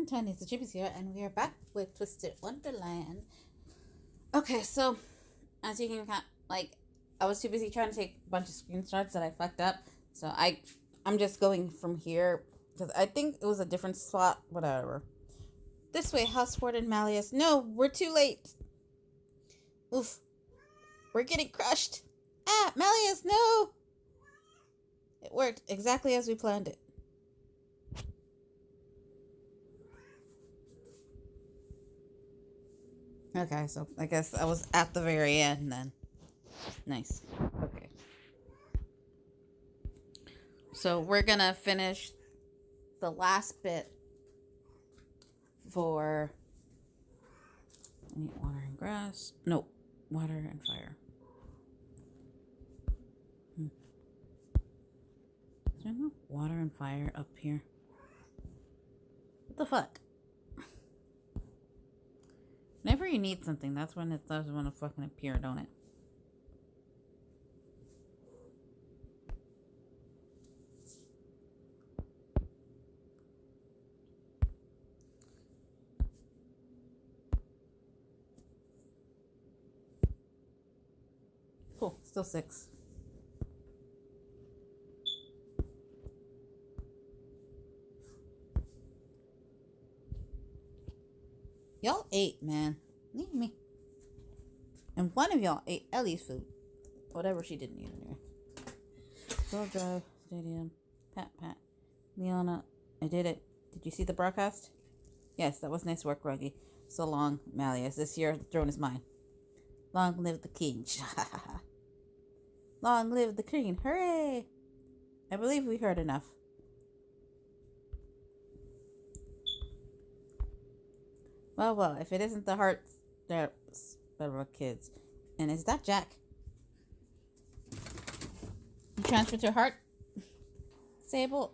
everyone, Tiniestofchibis here, and we are back with Twisted Wonderland. Okay, so as you can I was too busy trying to take a bunch of screenshots that I fucked up, so I'm just going from here because I think it was a different spot. Whatever. This way, Houseford and Malleus. No, we're too late. Oof, we're getting crushed. Ah, Malleus, no! It worked exactly as we planned it. Okay, so I guess I was at the very end then. Nice. Okay. So we're gonna finish the last bit for I need water and grass. No, water and fire. Is there no water and fire up here? What the fuck? Whenever you need something, that's when it does want to fucking appear, don't it? Cool, still 6. Y'all ate, man. Leave me. And one of y'all ate Ellie's food. Whatever she didn't eat anyway. Girl Drive, Stadium, Pat. Liana, I did it. Did you see the broadcast? Yes, that was nice work, Ruggy. So long, Malleus. This year the throne is mine. Long live the king. Long live the queen. Hooray! I believe we heard enough. Well, if it isn't the heart kids. And is that Jack? You transferred your heart? Sable.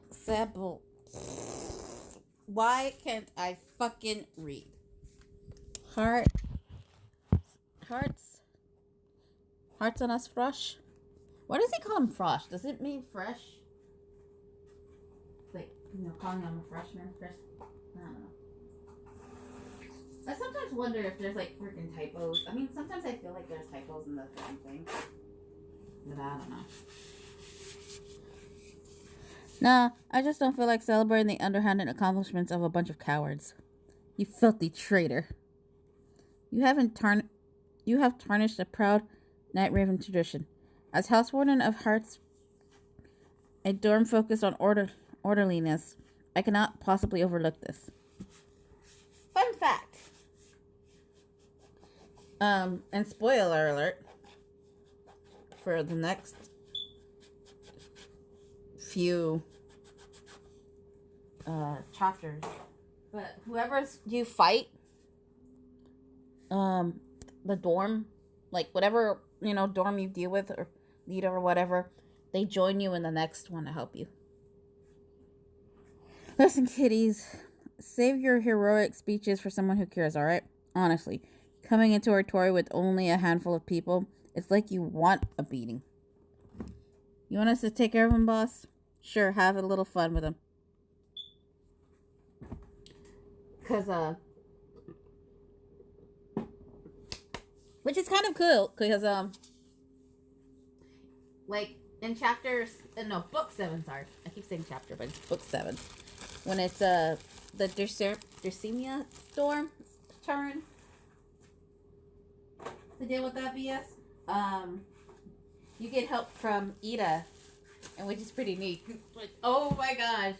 Why can't I fucking read? Hearts on us, Frosh. Why does he call him Frosh? Does it mean fresh? Like, calling him a freshman? I don't know. I sometimes wonder if there's freaking typos. I mean, sometimes I feel like there's typos in the freaking thing. But I don't know. Nah, I just don't feel like celebrating the underhanded accomplishments of a bunch of cowards. You filthy traitor. You have tarnished a proud Night Raven tradition. As House Warden of Hearts, a dorm focused on orderliness, I cannot possibly overlook this. Fun fact. And spoiler alert for the next few chapters. But whoever you fight, the dorm, whatever, dorm you deal with or leader or whatever, they join you in the next one to help you. Listen, kiddies, save your heroic speeches for someone who cares, alright? Honestly, coming into our toy with only a handful of people, it's like you want a beating. You want us to take care of him, boss? Sure, have a little fun with him. Which is kind of cool, because, in book 7, sorry. I keep saying chapter, but it's book 7. When it's, the Dersemia storm turn to deal with that BS, you get help from Ida, and which is pretty neat. Oh my gosh.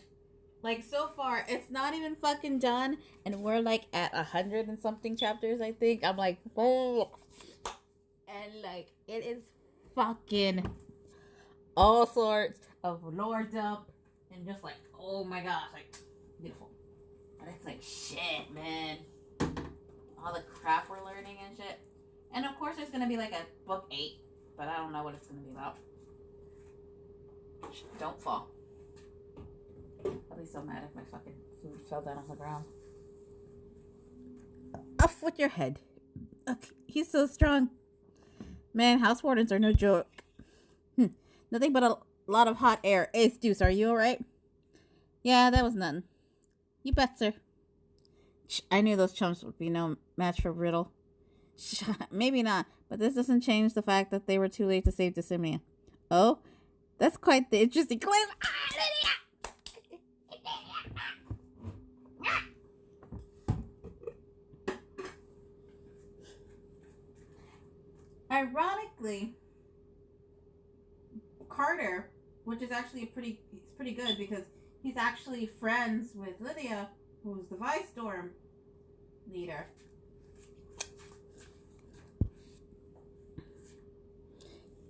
So far, it's not even fucking done, and we're, at 100 and something chapters, I think. I'm oh. And, it is fucking all sorts of lore dump, and just, oh my gosh, beautiful. And it's shit, man. All the crap we're learning and shit. And, of course, there's gonna be, a book 8, but I don't know what it's gonna be about. Don't fall. I'll be so mad if my fucking food fell down on the ground. Off with your head. Okay, he's so strong. Man, house wardens are no joke. Nothing but a lot of hot air. Ace Deuce, are you alright? Yeah, that was nothing. You bet, sir. I knew those chumps would be no match for Riddle. Maybe not, but this doesn't change the fact that they were too late to save Dissimia. Oh, that's quite the interesting claim. Ironically, Carter, which is actually it's pretty good because he's actually friends with Lydia, who's the Vice Storm leader.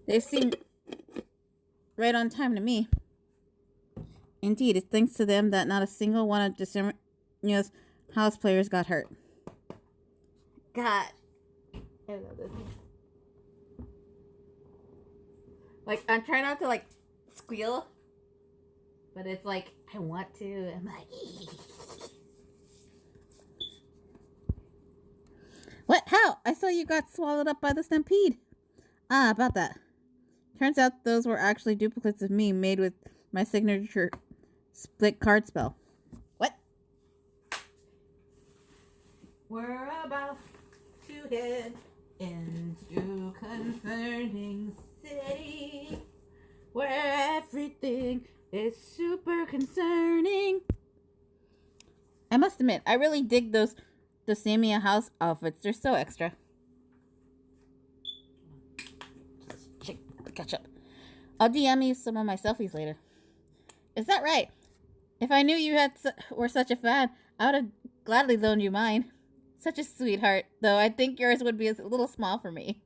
They seem right on time to me. Indeed, it's thanks to them that not a single one of Dissimnia's house players got hurt. God. I love this. Like, I'm trying not to, like, squeal. But it's like, I want to. I'm like, what? How? I saw you got swallowed up by the stampede. Ah, about that. Turns out those were actually duplicates of me made with my signature split card spell. What? We're about to head into concerning city where everything is super concerning. I must admit, I really dig those Dissimnia house outfits. They're so extra. Catch up. I'll DM you some of my selfies later. Is that right? If I knew you were such a fan, I would have gladly loaned you mine. Such a sweetheart, though I think yours would be a little small for me.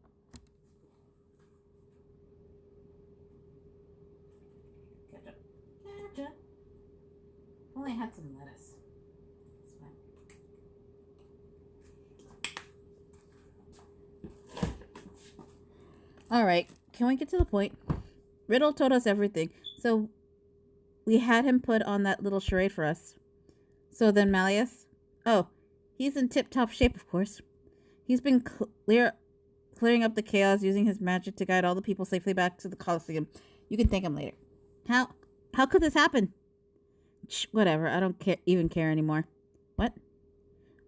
Ketchup. Ketchup. Only had some lettuce. It's fine. Alright, can we get to the point? Riddle told us everything, so we had him put on that little charade for us. So then Malleus? Oh, he's in tip-top shape, of course. He's been clearing up the chaos using his magic to guide all the people safely back to the Colosseum. You can thank him later. How could this happen? Whatever, I don't even care anymore. What?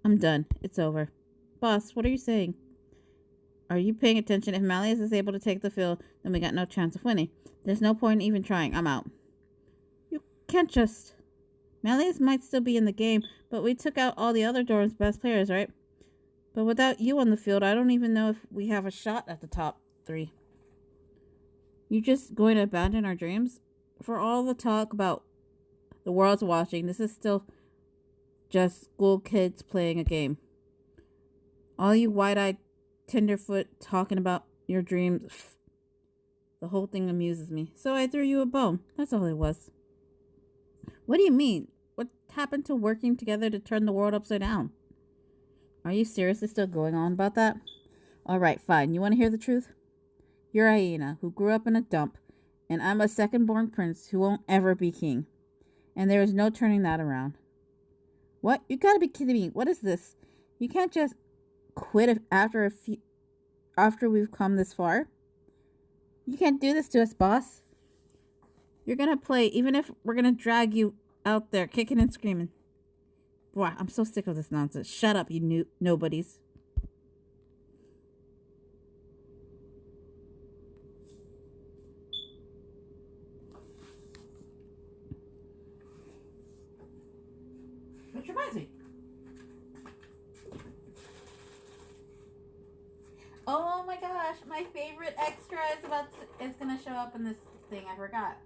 I'm done. It's over. Boss, what are you saying? Are you paying attention? If Malleus is able to take the field, then we got no chance of winning. There's no point in even trying. I'm out. You can't just... Malleus might still be in the game, but we took out all the other Dorm's best players, right? But without you on the field, I don't even know if we have a shot at the top 3. You just going to abandon our dreams? For all the talk about the world's watching, this is still just school kids playing a game. All you wide-eyed tenderfoot talking about your dreams. The whole thing amuses me. So I threw you a bone. That's all it was. What do you mean? What happened to working together to turn the world upside down? Are you seriously still going on about that? Alright, fine. You want to hear the truth? You're a hyena who grew up in a dump, and I'm a second-born prince who won't ever be king. And there is no turning that around. What? You gotta be kidding me. What is this? You can't just quit after we've come this far. You can't do this to us, boss. You're gonna play, even if we're gonna drag you out there kicking and screaming. Boy, I'm so sick of this nonsense. Shut up, you nobodies. Which reminds me. Oh my gosh, my favorite extra is gonna show up in this thing. I forgot.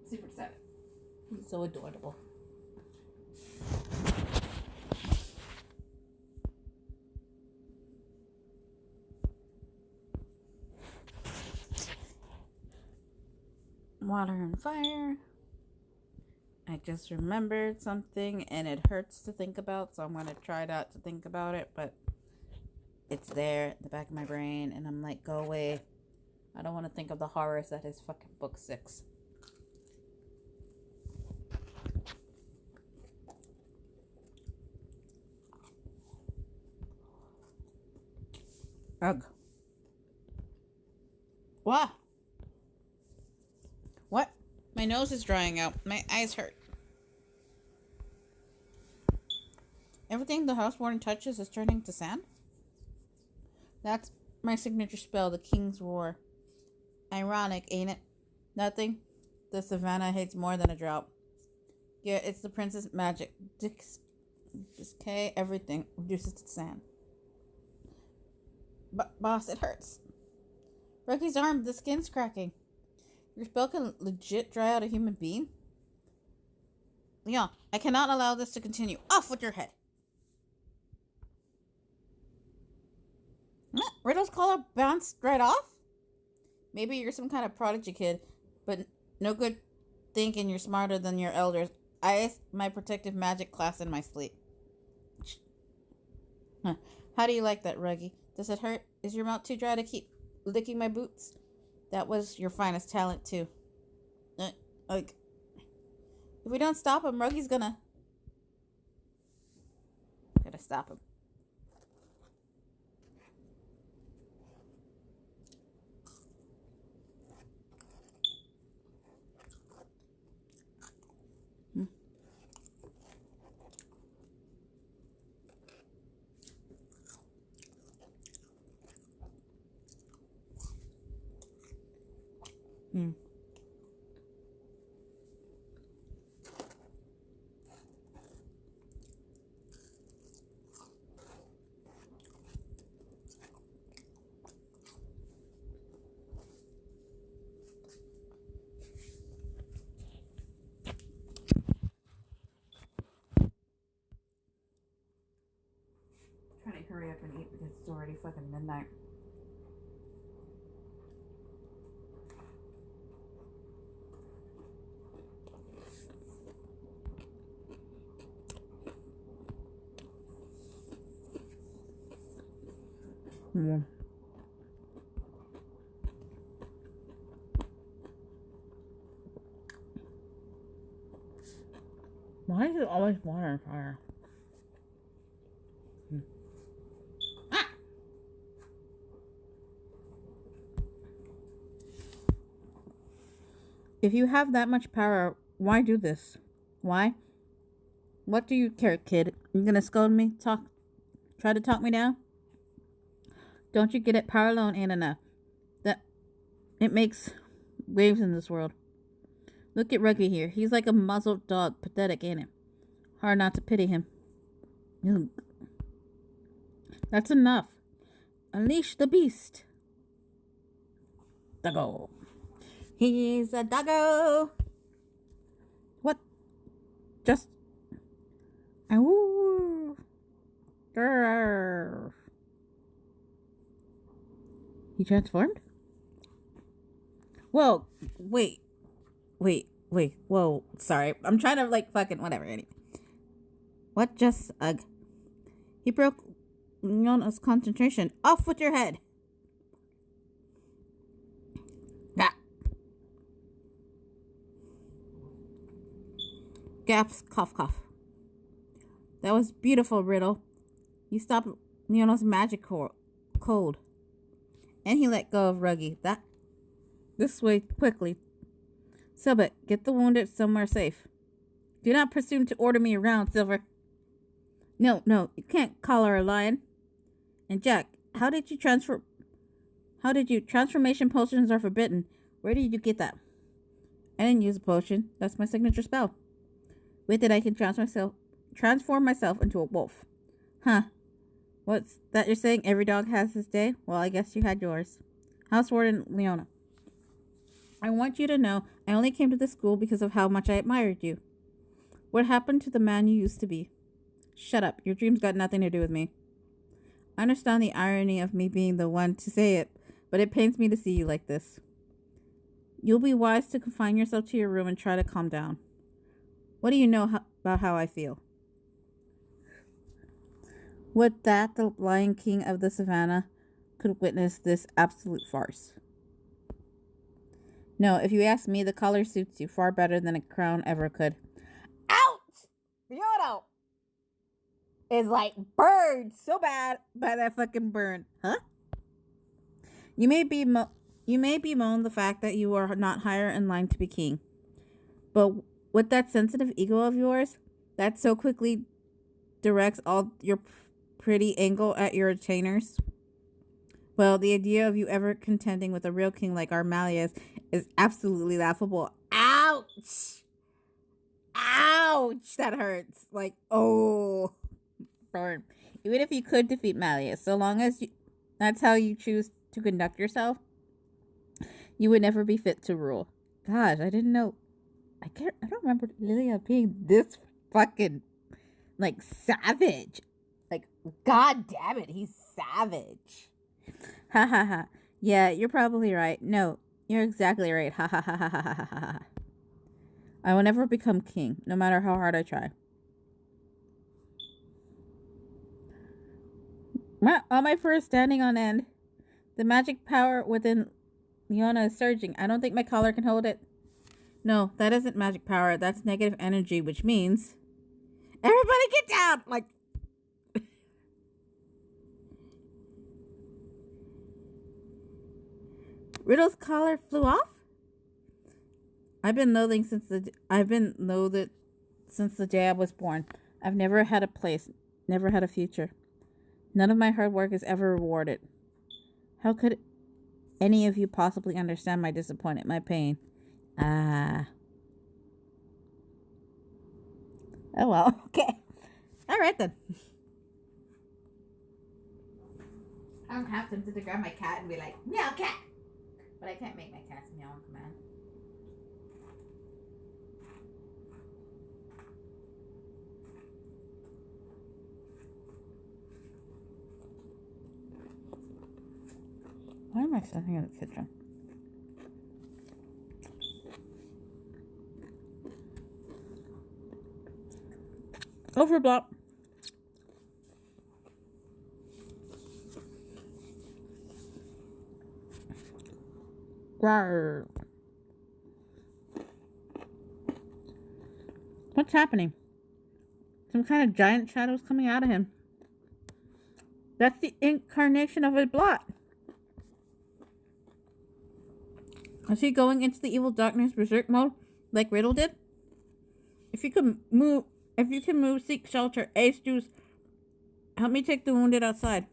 Super excited. He's so adorable. Water and fire. I just remembered something and it hurts to think about, so I'm going to try not to think about it, but it's there in the back of my brain, and I'm like, go away. I don't want to think of the horrors that is fucking book 6. Ugh. What? What? My nose is drying out. My eyes hurt. Everything the house warden touches is turning to sand? That's my signature spell, the King's Roar. Ironic, ain't it? Nothing the savannah hates more than a drought. Yeah, it's the prince's magic. Decay everything, reduces to sand. Boss, it hurts. Ruggy's arm, the skin's cracking. Your spell can legit dry out a human being? Leon, I cannot allow this to continue. Off with your head. Riddle's collar bounced right off? Maybe you're some kind of prodigy kid, but no good thinking you're smarter than your elders. I aced my protective magic class in my sleep. Huh. How do you like that, Ruggy? Does it hurt? Is your mouth too dry to keep licking my boots? That was your finest talent, too. Like, if we don't stop him, Ruggy's gonna stop him. Trying to hurry up and eat because it's already fucking midnight. Yeah. Why is it always water and fire? If you have that much power, why do this? Why? What do you care, kid? You gonna scold me? Try to talk me down? Don't you get it? Power alone ain't enough. That it makes waves in this world. Look at Ruggy here. He's like a muzzled dog. Pathetic, ain't it? Hard not to pity him. Ugh. That's enough. Unleash the beast. Doggo. He's a doggo. What? Just. Ooh. Grrr. He transformed? Whoa. Wait. Whoa. Sorry. I'm trying to fucking whatever. Anyway. What just ugh. He broke Leona's concentration. Off with your head. Gaps, cough. That was beautiful, Riddle. You stopped Leona's magic cold. And he let go of Ruggy. This way, quickly. Silbit, get the wounded somewhere safe. Do not presume to order me around, Silver. No, you can't call her a lion. And Jack, how did you transformation potions are forbidden. Where did you get that? I didn't use a potion. That's my signature spell. With it, I can transform myself into a wolf. Huh. What's that you're saying? Every dog has his day? Well, I guess you had yours. House Warden Leona. I want you to know I only came to this school because of how much I admired you. What happened to the man you used to be? Shut up. Your dreams got nothing to do with me. I understand the irony of me being the one to say it, but it pains me to see you like this. You'll be wise to confine yourself to your room and try to calm down. What do you know about how I feel? Would that the Lion King of the Savannah could witness this absolute farce? No, if you ask me, the collar suits you far better than a crown ever could. Ouch! Yodo is burned so bad by that fucking burn. Huh? You may bemoan the fact that you are not higher in line to be king. But with that sensitive ego of yours, that so quickly directs all your pretty angle at your retainers? Well, the idea of you ever contending with a real king like our Malleus is absolutely laughable. Ouch! Ouch! That hurts. Like, oh, burn. Even if you could defeat Malleus, so long as that's how you choose to conduct yourself, you would never be fit to rule. Gosh, I didn't know. I don't remember Lilia being this fucking, like, savage. Like, god damn it, he's savage. Ha ha ha. Yeah, you're probably right. No, you're exactly right. Ha ha ha ha ha ha ha ha. I will never become king, no matter how hard I try. All my fur is standing on end. The magic power within Leona is surging. I don't think my collar can hold it. No, that isn't magic power. That's negative energy, which means... Everybody get down! Like... Riddle's collar flew off? I've been loathed since the day I was born. I've never had a place, never had a future. None of my hard work is ever rewarded. How could any of you possibly understand my disappointment, my pain? Oh well, okay. Alright then. I don't have to grab my cat and be like, meow cat! But I can't make my cats meow on command. Why am I standing in the kitchen? Overblock. Rawr. What's happening? Some kind of giant shadows coming out of him. That's the incarnation of a blot. Is he going into the evil darkness berserk mode like Riddle did? If you can move, seek shelter. Ace Juice, help me take the wounded outside.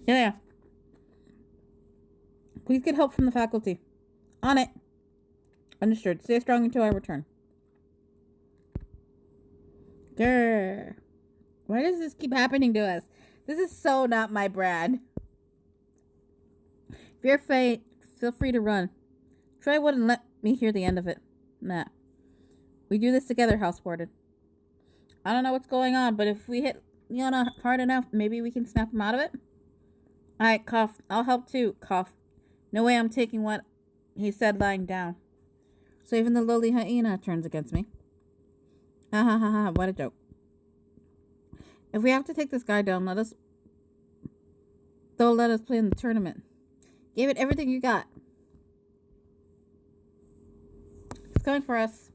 Yeah. Please get help from the faculty. On it. Understood. Stay strong until I return. Grr. Why does this keep happening to us? This is so not my Brad. If you're afraid, feel free to run. Troy wouldn't let me hear the end of it. Nah. We do this together, House Warden. I don't know what's going on, but if we hit Leona hard enough, maybe we can snap him out of it? Alright, cough. I'll help too, cough. No way I'm taking what he said lying down. So even the lowly hyena turns against me. Ha ha ha ha, what a joke. If we have to take this guy down, let us play in the tournament. Give it everything you got. It's coming for us.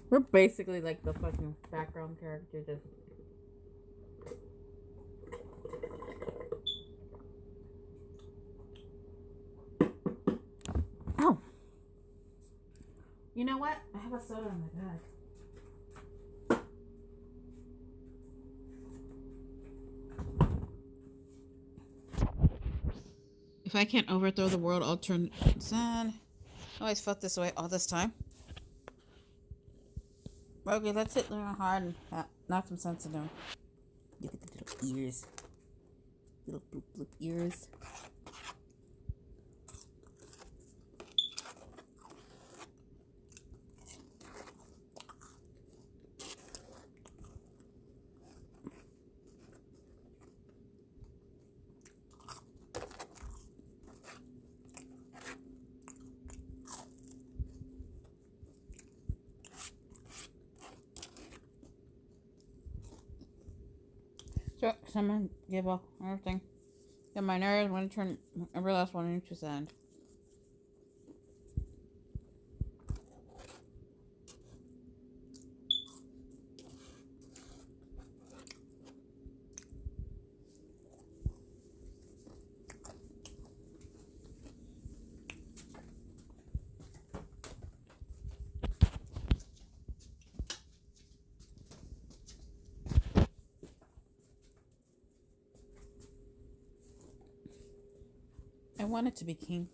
We're basically like the fucking background character. Just oh. You know what? I have a soda in my bag. If I can't overthrow the world, I'll turn sad. I always felt this way all this time. Okay, let's hit Leona hard and knock some sense into him. Look at the little ears. Little bloop bloop ears. So, someone give up everything. Get my nerves when I turn every last one into sand. wanted to be king.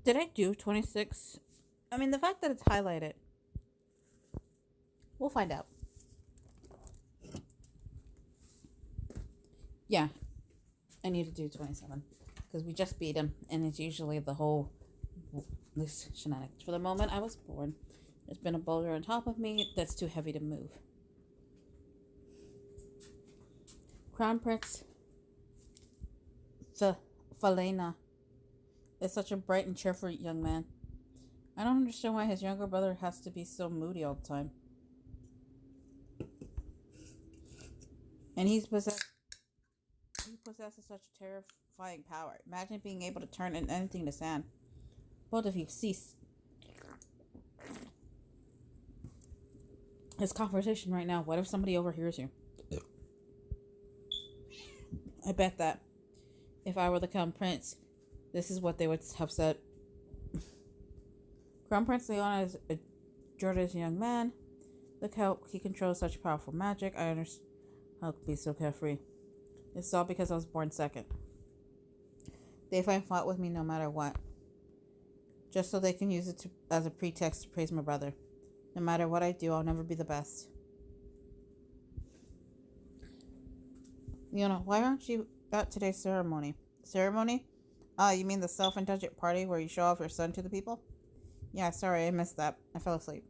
Did I do 26? I mean, the fact that it's highlighted. We'll find out. Yeah, I need to do 27 because we just beat him, and it's usually the whole this shenanigans. For the moment I was born, there's been a boulder on top of me that's too heavy to move. Crown Prince Falena is such a bright and cheerful young man. I don't understand why his younger brother has to be so moody all the time. And he possesses such terrifying power. Imagine being able to turn anything to sand. Both of you cease. This conversation right now, what if somebody overhears you? I bet that if I were the Crown Prince, this is what they would have said. Crown Prince Leona is a Jordan's young man. Look how he controls such powerful magic. I understand how it could be so carefree. It's all because I was born second. They fought with me no matter what. Just so they can use it as a pretext to praise my brother. No matter what I do, I'll never be the best. Leona, why aren't you at today's ceremony? Ceremony? You mean the self-indulgent party where you show off your son to the people? Yeah, sorry, I missed that. I fell asleep.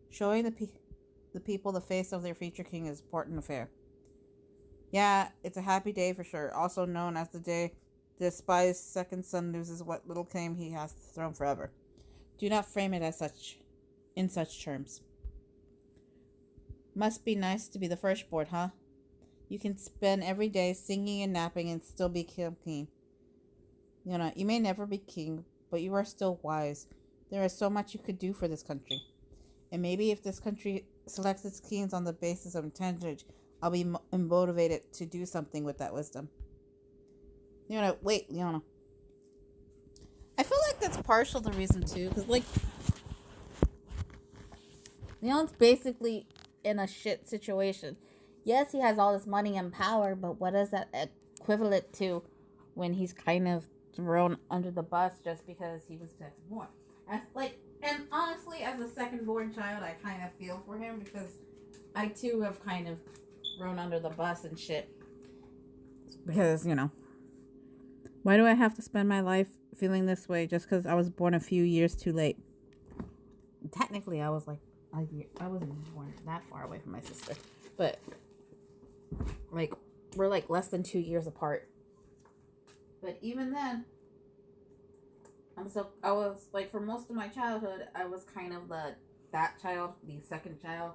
Showing the people the face of their future king is an important affair. Yeah, it's a happy day for sure. Also known as the day the despised second son loses what little claim he has to the throne forever. Do not frame it as such, in such terms. Must be nice to be the firstborn, huh? You can spend every day singing and napping and still be king. You know, you may never be king, but you are still wise. There is so much you could do for this country. And maybe if this country selects its kings on the basis of intelligence, I'll be motivated to do something with that wisdom. Leona, wait, Leona. I feel like that's partial the reason too, because like Leon's basically in a shit situation. Yes, he has all this money and power, but what is that equivalent to when he's kind of thrown under the bus just because he was second born? And honestly, as a second born child, I kind of feel for him because I too have kind of thrown under the bus and shit. Because, you know, why do I have to spend my life feeling this way just because I was born a few years too late? Technically, I was like, I wasn't born that far away from my sister. But, like, we're like less than 2 years apart. But even then, I was like, for most of my childhood, I was kind of that child, the second child,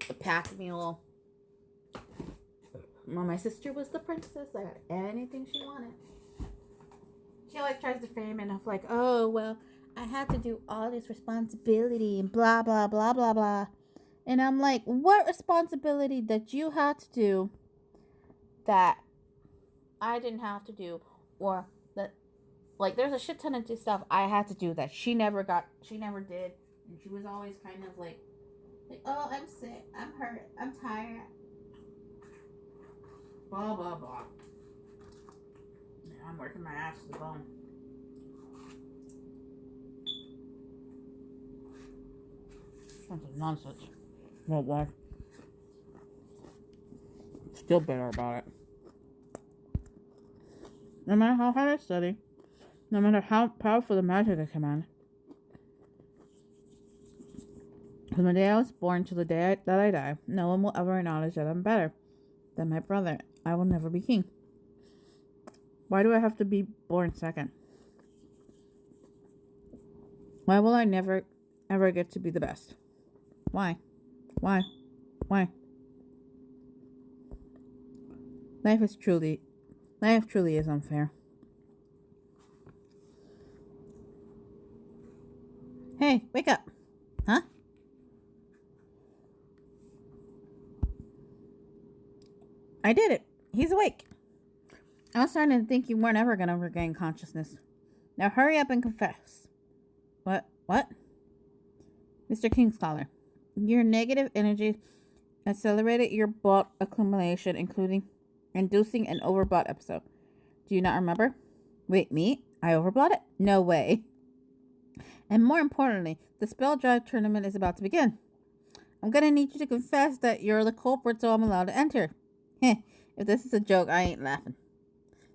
the pack mule. Well, my sister was the princess that had anything she wanted. She always tries to frame it of like, oh, well, I had to do all this responsibility and blah, blah, blah, blah, blah. And I'm like, what responsibility that you had to do that I didn't have to do? Or that, like, there's a shit ton of stuff I had to do that she never did. And she was always kind of like, oh, I'm sick, I'm hurt, I'm tired. Blah, blah, blah. Yeah, I'm working my ass to the bone. That's nonsense. Well, why? Still bitter about it. No matter how hard I study, no matter how powerful the magic I command, from the day I was born to the day that I die, no one will ever acknowledge that I'm better than my brother. I will never be king. Why do I have to be born second? Why will I never, ever get to be the best? Why? Why? Why? Life truly is unfair. Hey, wake up. I did it. He's awake. I was starting to think you weren't ever going to regain consciousness. Now hurry up and confess. What? Mr. Kingscaller, your negative energy accelerated your bought accumulation, including inducing an overbought episode. Do you not remember? Wait, me? I overbought it? No way. And more importantly, the spell drive tournament is about to begin. I'm gonna need you to confess that you're the culprit so I'm allowed to enter. Heh, if this is a joke, I ain't laughing.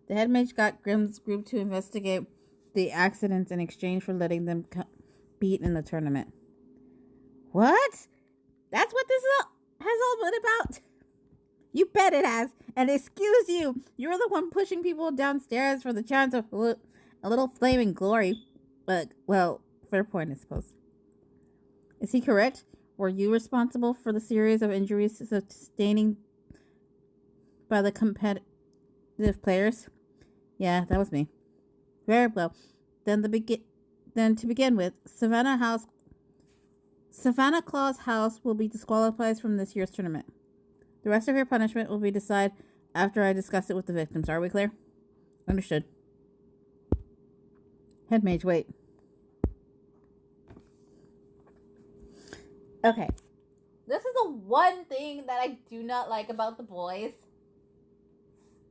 The head mage got Grimm's group to investigate the accidents in exchange for letting them compete in the tournament. What? That's what this has all been about? You bet it has. And excuse you, you're the one pushing people downstairs for the chance of a little flaming glory. But, well, fair point, I suppose. Is he correct? Were you responsible for the series of injuries sustaining by the competitive players? Yeah, that was me. Very well. Then to begin with, Savannah Claw's house will be disqualified from this year's tournament. The rest of your punishment will be decided after I discuss it with the victims. Are we clear? Understood. Head mage, wait. Okay. This is the one thing that I do not like about the boys.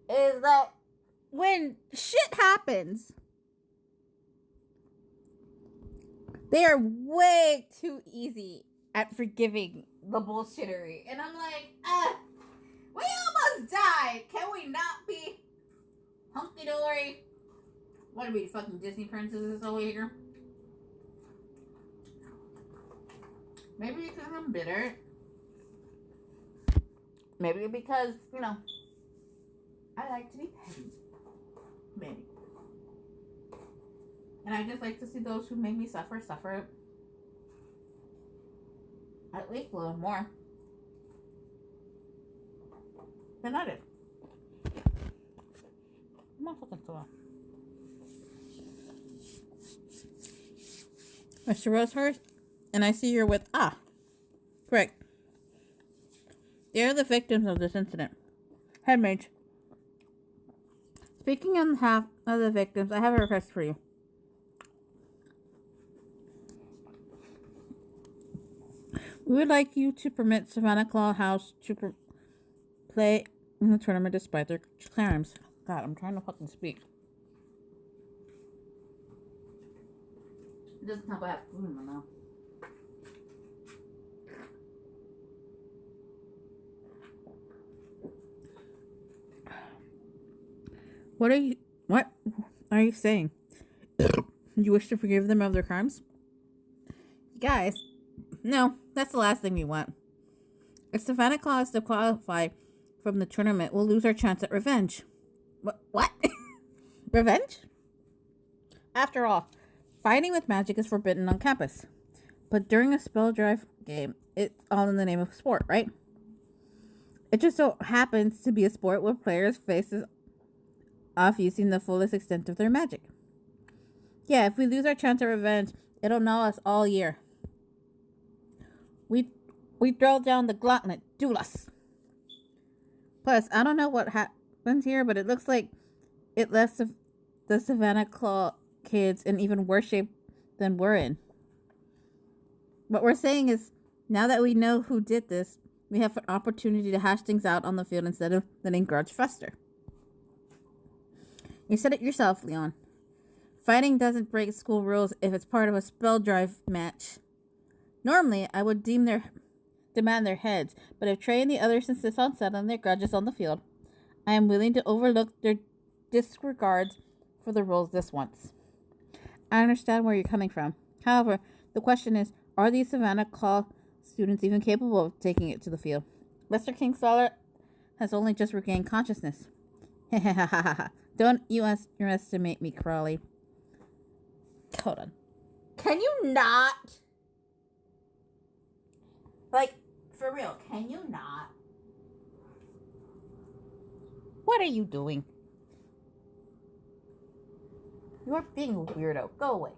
Is that when shit happens, they are way too easy at forgiving the bullshittery. And I'm like, we almost died. Can we not be hunky-dory? What are we, fucking Disney princesses over here? Maybe because I'm bitter. Maybe because, I like to be petty. Maybe. And I just like to see those who make me suffer at least a little more than I did. I'm not fucking so. Mr. Rosehurst, and I see you're with correct. They're the victims of this incident. Head mage. Speaking on behalf of the victims, I have a request for you. We would like you to permit Savannah Claw House to play in the tournament despite their claims. God, I'm trying to fucking speak. It doesn't help I have food in my mouth. What are you saying? You wish to forgive them of their crimes? Guys, no, that's the last thing we want. If Savannah Claw is to qualify from the tournament, we'll lose our chance at revenge. What? Revenge? After all, fighting with magic is forbidden on campus. But during a spell drive game, it's all in the name of sport, right? It just so happens to be a sport where players faces off using the fullest extent of their magic. Yeah, if we lose our chance at revenge, it'll gnaw us all year. We throw down the gauntlet, duelist. Plus, I don't know what happened here, but it looks like it left the Savannah Claw kids in even worse shape than we're in. What we're saying is, now that we know who did this, we have an opportunity to hash things out on the field instead of letting grudge fester. You said it yourself, Leon. Fighting doesn't break school rules if it's part of a spell drive match. Normally, I would demand their heads, but if Trey and the others insist on settling their grudges on the field, I am willing to overlook their disregard for the rules this once. I understand where you're coming from. However, the question is, are these Savannah Claw students even capable of taking it to the field? Lester Kingstaller has only just regained consciousness. Don't you underestimate me, Crawley. Hold on. Can you not? Like, for real, can you not? What are you doing? You're being a weirdo. Go away.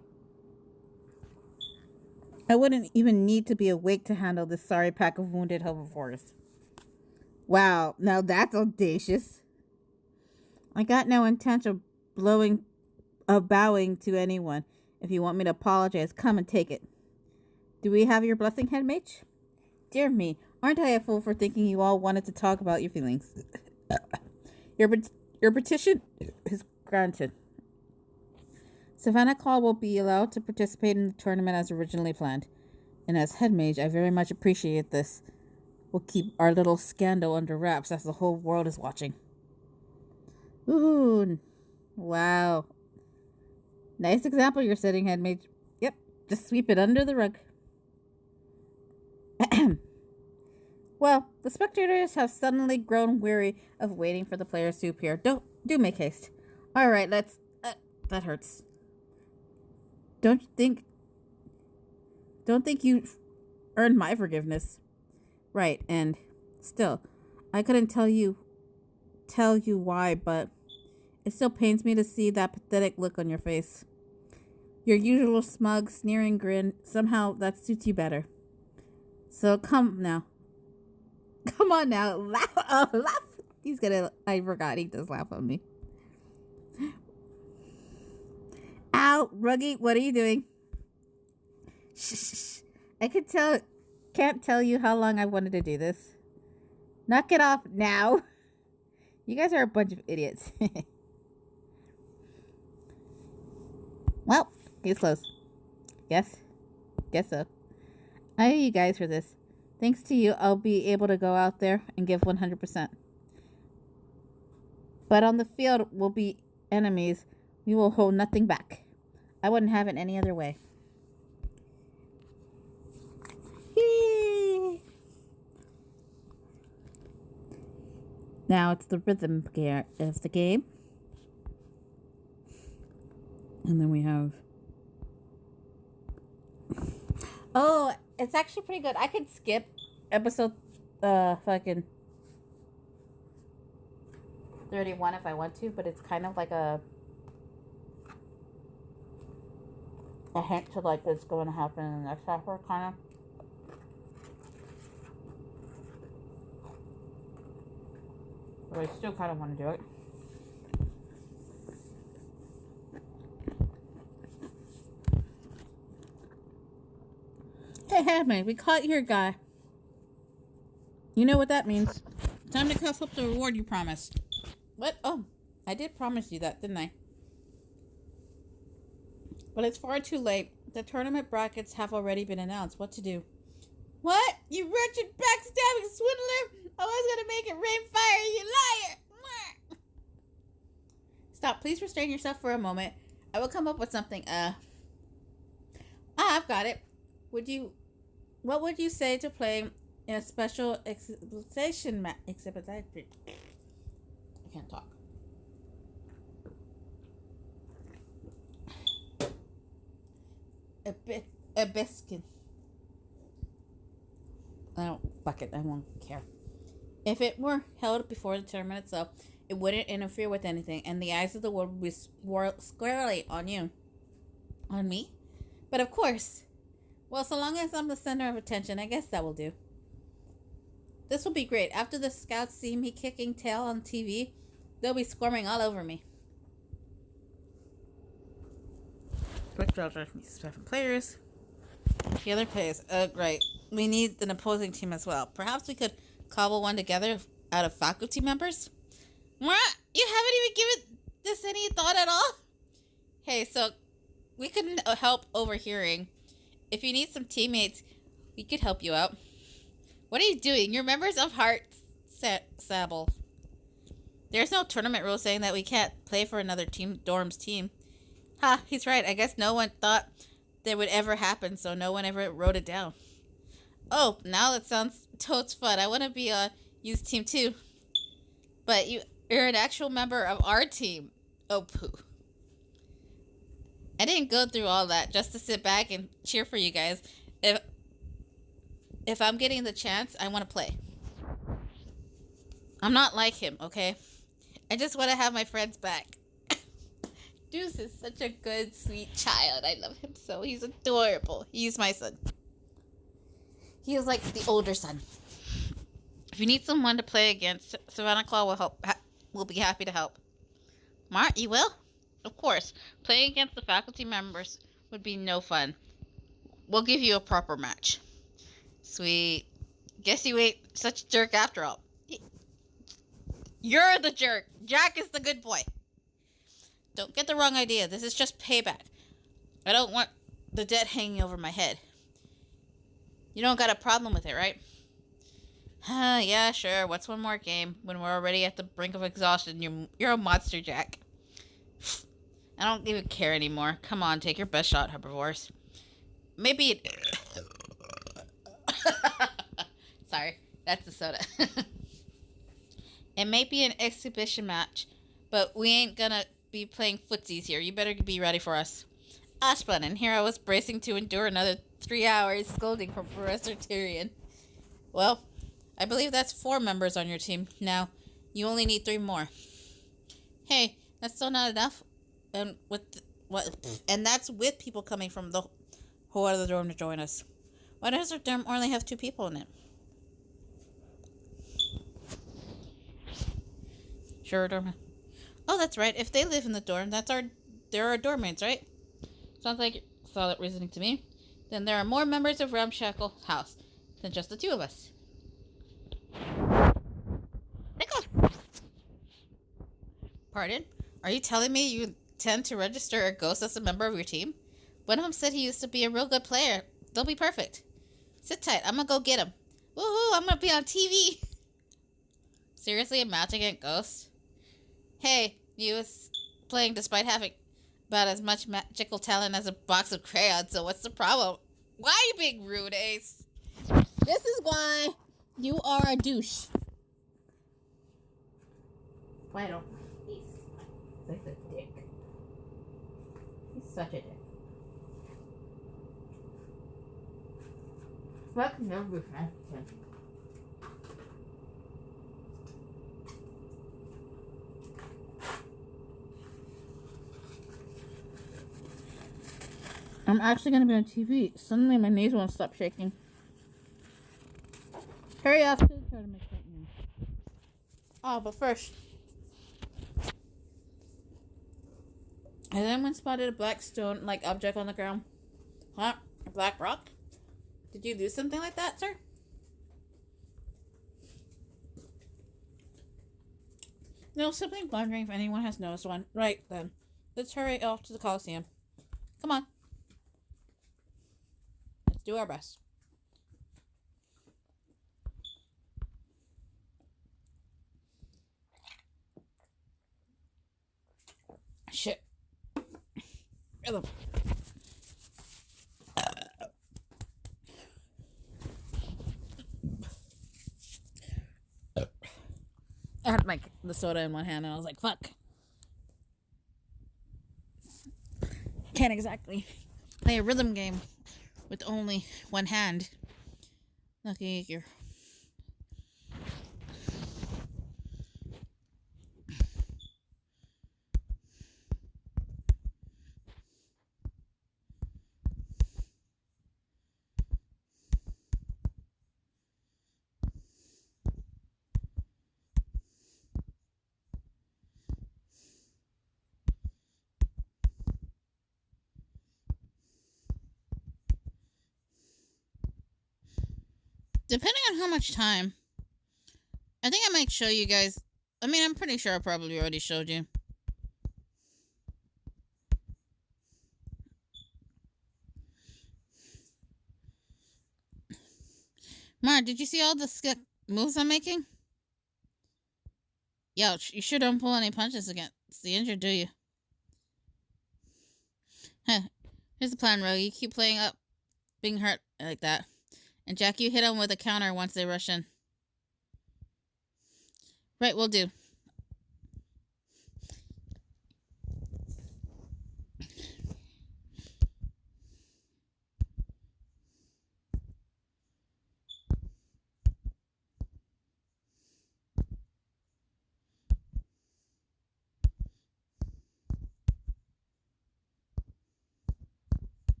I wouldn't even need to be awake to handle this sorry pack of wounded herbivores. Wow, now that's audacious. I got no intention of bowing to anyone. If you want me to apologize, come and take it. Do we have your blessing, head mage? Dear me, aren't I a fool for thinking you all wanted to talk about your feelings? Your petition is granted. Savannah Claw will be allowed to participate in the tournament as originally planned. And as head mage, I very much appreciate this. We'll keep our little scandal under wraps as the whole world is watching. Ooh, wow. Nice example you're setting, head mage. Yep, just sweep it under the rug. Well, the spectators have suddenly grown weary of waiting for the players to appear. Do make haste. All right, let's. That hurts. Don't think you've earned my forgiveness. Right, and still, I couldn't tell you why, but it still pains me to see that pathetic look on your face. Your usual smug, sneering grin, somehow that suits you better. So come on now, laugh. Laugh. I forgot he does laugh at me. Ow, Ruggy, what are you doing? Shh. Can't tell you how long I wanted to do this. Knock it off now. You guys are a bunch of idiots. Well, case closed. Yes, guess so. I owe you guys for this. Thanks to you, I'll be able to go out there and give 100%. But on the field, we'll be enemies. We will hold nothing back. I wouldn't have it any other way. Now it's the rhythm of the game. And then we have... Oh, it's actually pretty good. I could skip episode fucking 31 if I want to, but it's kind of like a hint to like what's going to happen in the next chapter, kind of. But I still kind of want to do it. Hey, Hadman, we caught your guy. You know what that means. Time to cuff up the reward you promised. What? Oh, I did promise you that, didn't I? But it's far too late. The tournament brackets have already been announced. What to do? What? You wretched backstabbing swindler! I was gonna make it rain fire, you liar! Stop. Please restrain yourself for a moment. I will come up with something. I've got it. What would you say to play in a special exhibition match? I can't talk. A biscuit. Fuck it, I won't care. If it were held before the tournament itself, it wouldn't interfere with anything, and the eyes of the world would be squarely on you. On me? But of course. Well, so long as I'm the center of attention, I guess that will do. This will be great. After the scouts see me kicking tail on TV, they'll be squirming all over me. Quick draw 7 players. The other players. Right. We need an opposing team as well. Perhaps we could cobble one together out of faculty members? What? You haven't even given this any thought at all? Hey, so we couldn't help overhearing. If you need some teammates, we could help you out. What are you doing? You're members of Heart Sable. There's no tournament rule saying that we can't play for another dorm's team. Ha, he's right. I guess no one thought that would ever happen, so no one ever wrote it down. Oh, now that sounds totes fun. I want to be on you's team too. But you're an actual member of our team. Oh, poo. I didn't go through all that just to sit back and cheer for you guys. If I'm getting the chance, I want to play. I'm not like him, okay? I just want to have my friends back. Deuce is such a good, sweet child. I love him so. He's adorable. He's my son. He is like the older son. If you need someone to play against, Savannah Claw will help. Will be happy to help. Mart, you will? Of course. Playing against the faculty members would be no fun. We'll give you a proper match. Sweet. Guess you ain't such a jerk after all. You're the jerk. Jack is the good boy. Don't get the wrong idea. This is just payback. I don't want the debt hanging over my head. You don't got a problem with it, right? Yeah, sure. What's one more game when we're already at the brink of exhaustion? You're a monster, Jack. I don't even care anymore. Come on, take your best shot, herbivores. Maybe it... Sorry, that's the soda. It may be an exhibition match, but we ain't gonna be playing footsies here. You better be ready for us. Ashbun, and here I was bracing to endure another 3 hours scolding from Professor Tyrion. Well, I believe that's 4 members on your team. Now, you only need 3 more. Hey, that's still not enough. And and that's with people coming from the whole other dorm to join us. Why does our dorm only have 2 people in it? Sure, dorm. Oh, that's right. If they live in the dorm, they're our dorm mates, right? Sounds like solid reasoning to me. Then there are more members of Ramshackle House than just the 2 of us. Pardon? Are you telling me you intend to register a ghost as a member of your team? One of them said he used to be a real good player. They'll be perfect. Sit tight. I'm gonna go get him. Woohoo! I'm gonna be on TV. Seriously, a match against ghosts? Hey, you was playing despite having about as much magical talent as a box of crayons, so what's the problem? Why are you being rude, Ace? This is why you are a douche. Why don't he's like a dick. He's such a dick. Fuck no, we're friends. I'm actually gonna be on TV. Suddenly my knees won't stop shaking. Hurry up. Try to make that now. Oh, but first. Has anyone spotted a black stone-like object on the ground? Huh? A black rock? Did you do something like that, sir? No, simply wondering if anyone has noticed one. Right, then. Let's hurry off to the Coliseum. Come on. Let's do our best. Shit. Rhythm. I had the soda in one hand and I was like, fuck. Can't exactly play a rhythm game with only one hand. Lucky here. Depending on how much time, I think I might show you guys. I mean, I'm pretty sure I probably already showed you. Mar, did you see all the moves I'm making? Yo, you sure don't pull any punches against the injured, do you? Huh. Here's the plan, Rogue. You keep playing up being hurt like that. And Jack, you hit them with a counter once they rush in. Right, we'll do.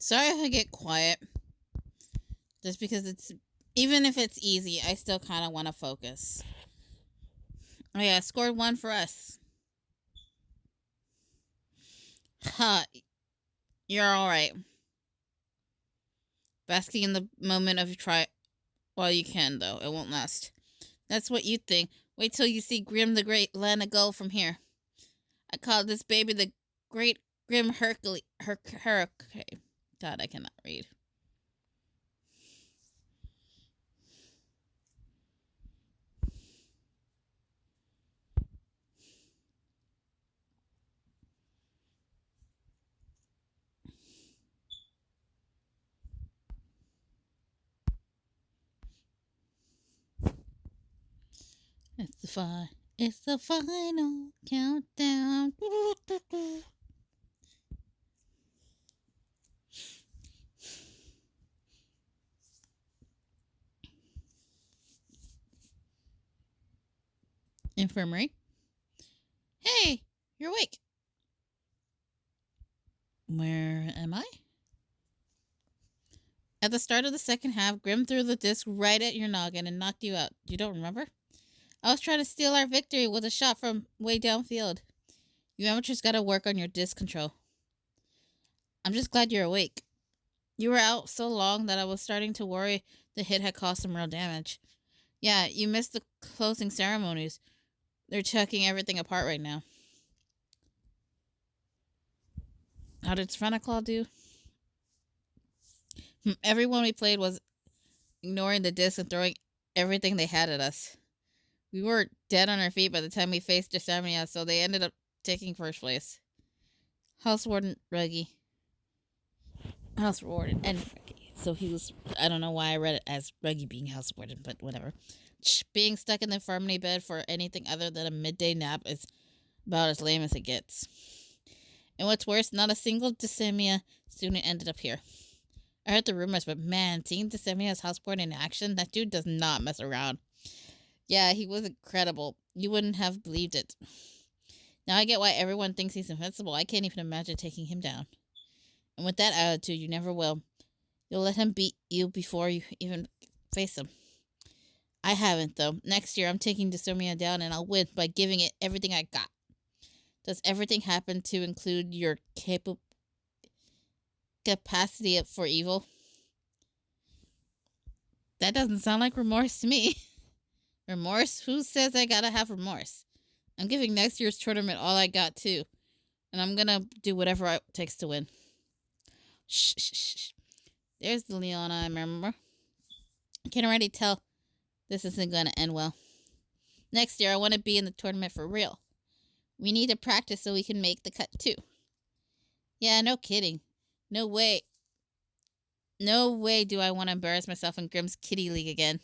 Sorry if I get quiet. Just because even if it's easy, I still kind of want to focus. Oh yeah, scored 1 for us. Ha, you're alright. Basking in the moment of try while you can, though. It won't last. That's what you think. Wait till you see Grim the Great land a go from here. I call this baby the Great Grim Hercules. Okay. God, I cannot read. It's the final countdown. Infirmary. Hey, you're awake. Where am I? At the start of the second half, Grim threw the disc right at your noggin and knocked you out. You don't remember? I was trying to steal our victory with a shot from way downfield. You amateurs gotta work on your disc control. I'm just glad you're awake. You were out so long that I was starting to worry the hit had caused some real damage. Yeah, you missed the closing ceremonies. They're chucking everything apart right now. How did Santa Claus do? Everyone we played was ignoring the disc and throwing everything they had at us. We were dead on our feet by the time we faced Desamia, so they ended up taking first place. House Warden Ruggy. House Warden and Ruggy. So he was, I don't know why I read it as Ruggy being House Warden, but whatever. Being stuck in the infirmary bed for anything other than a midday nap is about as lame as it gets. And what's worse, not a single Desamia student ended up here. I heard the rumors, but man, seeing Desemia's house warden in action, that dude does not mess around. Yeah, he was incredible. You wouldn't have believed it. Now I get why everyone thinks he's invincible. I can't even imagine taking him down. And with that attitude, you never will. You'll let him beat you before you even face him. I haven't, though. Next year, I'm taking Desamia down, and I'll win by giving it everything I got. Does everything happen to include your capacity for evil? That doesn't sound like remorse to me. Remorse? Who says I gotta have remorse? I'm giving next year's tournament all I got, too. And I'm gonna do whatever it takes to win. Shh, shh, shh. There's the Leona I remember. I can already tell this isn't gonna end well. Next year, I want to be in the tournament for real. We need to practice so we can make the cut, too. Yeah, no kidding. No way. No way do I want to embarrass myself in Grimm's Kitty League again.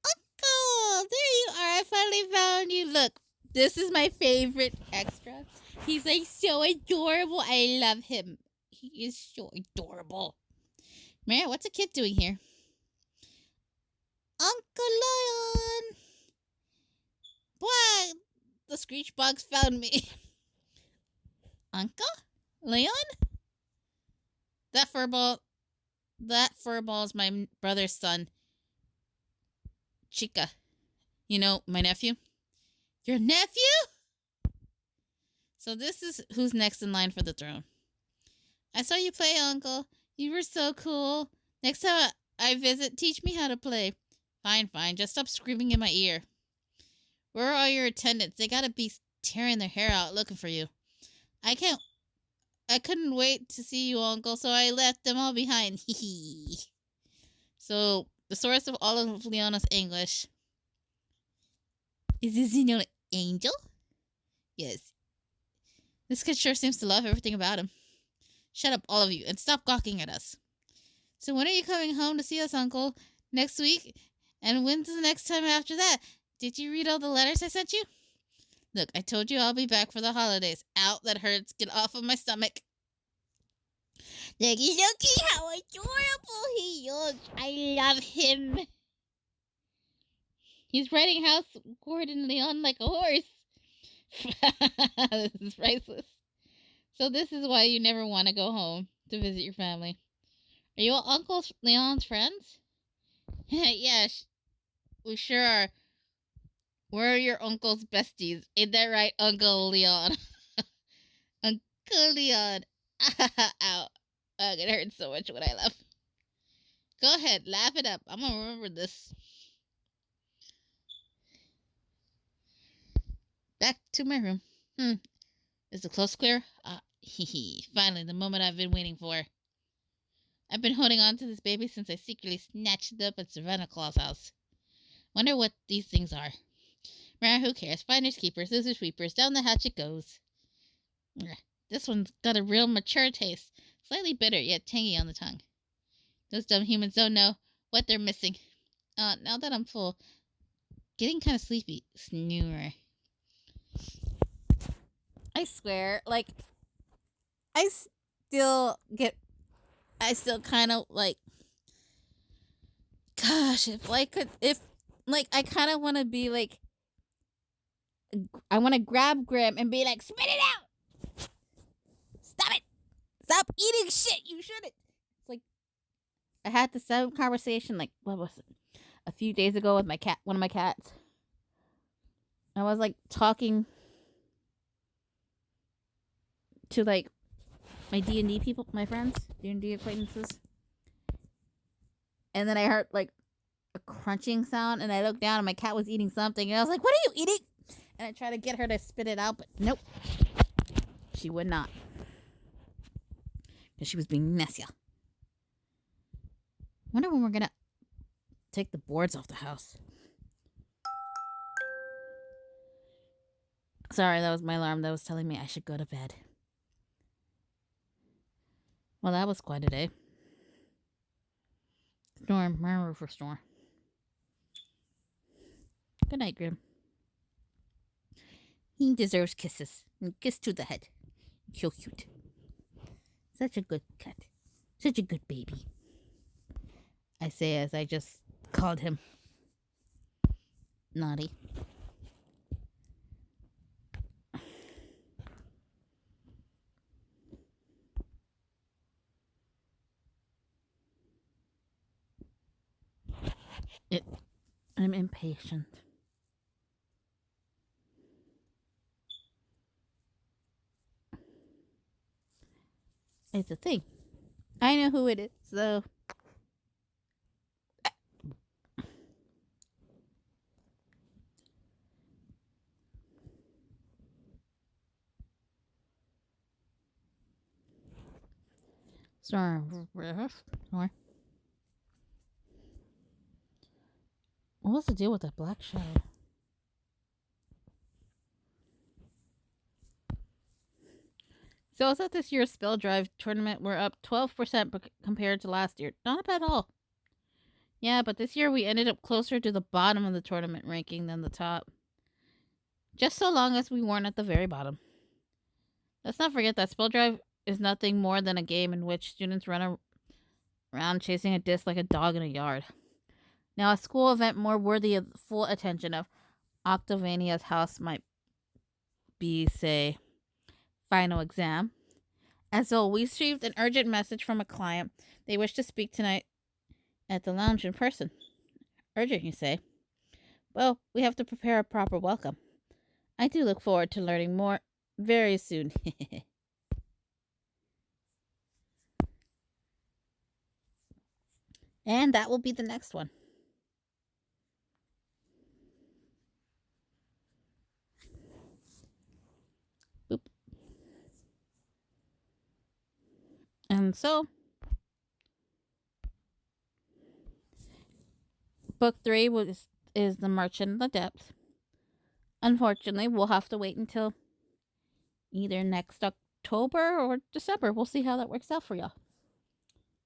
Uncle! There you are. I finally found you. Look, this is my favorite extra. He's like so adorable. I love him. He is so adorable. Man, what's a kid doing here? Uncle Lion! Boy, the screech bugs found me. Uncle? Leon? That furball is my brother's son. Chica. You know, my nephew? Your nephew? So this is who's next in line for the throne. I saw you play, Uncle. You were so cool. Next time I visit, teach me how to play. Fine. Just stop screaming in my ear. Where are your attendants? They gotta be tearing their hair out looking for you. I couldn't wait to see you, Uncle, so I left them all behind. So, the source of all of Leona's English. Is this an angel? Yes. This kid sure seems to love everything about him. Shut up, all of you, and stop gawking at us. So when are you coming home to see us, Uncle? Next week? And when's the next time after that? Did you read all the letters I sent you? Look, I told you I'll be back for the holidays. Out, that hurts. Get off of my stomach. Looky, how adorable he is. I love him. He's riding House Gordon Leon like a horse. This is priceless. So this is why you never want to go home. to visit your family. Are you Uncle Leon's friends? Yeah, we sure are. We're your uncle's besties. Ain't that right, Uncle Leon? Uncle Leon. Ow. Oh, it hurts so much when I laugh. Go ahead, laugh it up. I'm gonna remember this. Back to my room. Is the close clear? Finally, the moment I've been waiting for. I've been holding on to this baby since I secretly snatched it up at Savannah Claus' house. Wonder what these things are. Who cares? Finders keepers, losers sweepers, down the hatch it goes. This one's got a real mature taste. Slightly bitter, yet tangy on the tongue. Those dumb humans don't know what they're missing. Now that I'm full, getting kind of sleepy. Snoorer. I swear, like, I still kind of, like, gosh, I kind of want to be, like, I want to grab Grim and be like, spit it out! Stop it! Stop eating shit! You shouldn't! It's like, I had the same conversation, like, what was it? A few days ago with one of my cats. I was, like, talking to, like, my D&D people, my friends, D&D acquaintances. And then I heard, like, a crunching sound, and I looked down, and my cat was eating something, and I was like, what are you eating? And I tried to get her to spit it out, but nope. She would not. Because she was being messy. Wonder when we're going to take the boards off the house. Sorry, that was my alarm that was telling me I should go to bed. Well, that was quite a day. Storm, remember for storm. Good night, Grim. He deserves kisses. And kiss to the head. So cute. Such a good cat. Such a good baby. I say as I just called him naughty. I'm impatient. It's a thing. I know who it is, so. Sorry. What's the deal with that black shadow? So it's at this year's Spell Drive tournament. We're up 12% compared to last year. Not bad at all. Yeah, but this year we ended up closer to the bottom of the tournament ranking than the top. Just so long as we weren't at the very bottom. Let's not forget that Spell Drive is nothing more than a game in which students run around chasing a disc like a dog in a yard. Now, a school event more worthy of the full attention of Octavania's house might be, say, final exam. As though we received an urgent message from a client. They wish to speak tonight at the lounge in person. Urgent, you say? Well, we have to prepare a proper welcome. I do look forward to learning more very soon. And that will be the next one. Boop. And so, book 3 is The Merchant of the Depth. Unfortunately, we'll have to wait until either next October or December. We'll see how that works out for y'all.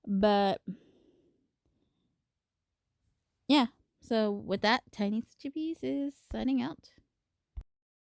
But yeah, so with that, Tiniestofchibis is signing out.